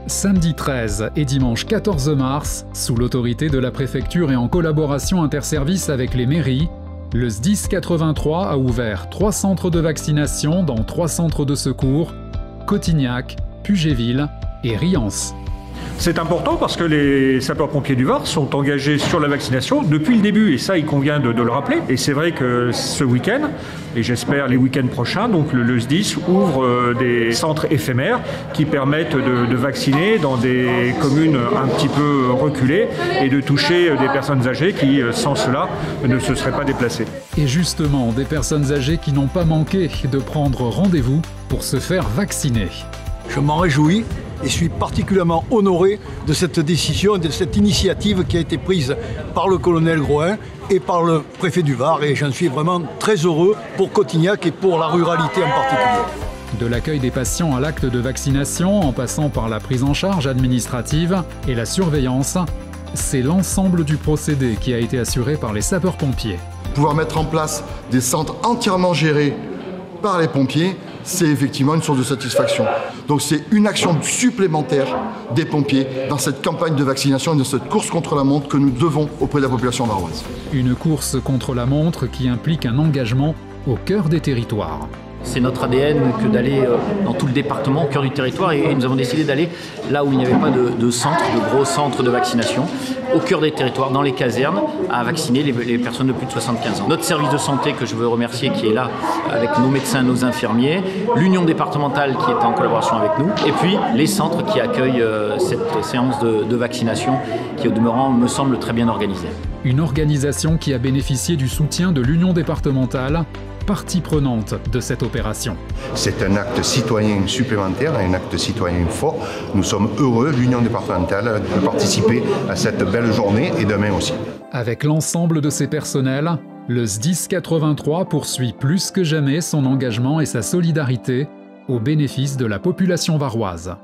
Samedi 13 et dimanche 14 mars, sous l'autorité de la préfecture et en collaboration interservices avec les mairies, le SDIS 83 a ouvert 3 centres de vaccination dans 3 centres de secours, Cotignac, Pugéville et Riance. C'est important parce que les sapeurs-pompiers du Var sont engagés sur la vaccination depuis le début et ça il convient de le rappeler. Et c'est vrai que ce week-end, et j'espère les week-ends prochains, donc le SDIS ouvre des centres éphémères qui permettent de vacciner dans des communes un petit peu reculées et de toucher des personnes âgées qui, sans cela, ne se seraient pas déplacées. Et justement, des personnes âgées qui n'ont pas manqué de prendre rendez-vous pour se faire vacciner. Je m'en réjouis et suis particulièrement honoré de cette décision et de cette initiative qui a été prise par le colonel Groin et par le préfet du Var, et j'en suis vraiment très heureux pour Cotignac et pour la ruralité en particulier. De l'accueil des patients à l'acte de vaccination, en passant par la prise en charge administrative et la surveillance, c'est l'ensemble du procédé qui a été assuré par les sapeurs-pompiers. Pouvoir mettre en place des centres entièrement gérés par les pompiers, c'est effectivement une source de satisfaction. Donc c'est une action supplémentaire des pompiers dans cette campagne de vaccination et de cette course contre la montre que nous devons auprès de la population varoise. Une course contre la montre qui implique un engagement au cœur des territoires. C'est notre ADN que d'aller dans tout le département, au cœur du territoire, et nous avons décidé d'aller là où il n'y avait pas de centre, de gros centres de vaccination, au cœur des territoires, dans les casernes, à vacciner les personnes de plus de 75 ans. Notre service de santé, que je veux remercier, qui est là avec nos médecins, nos infirmiers, l'union départementale qui est en collaboration avec nous, et puis les centres qui accueillent cette séance de vaccination qui, au demeurant, me semble très bien organisée. Une organisation qui a bénéficié du soutien de l'union départementale, partie prenante de cette opération. C'est un acte citoyen supplémentaire, un acte citoyen fort. Nous sommes heureux, l'Union départementale, de participer à cette belle journée et demain aussi. Avec l'ensemble de ses personnels, le SDIS 83 poursuit plus que jamais son engagement et sa solidarité au bénéfice de la population varoise.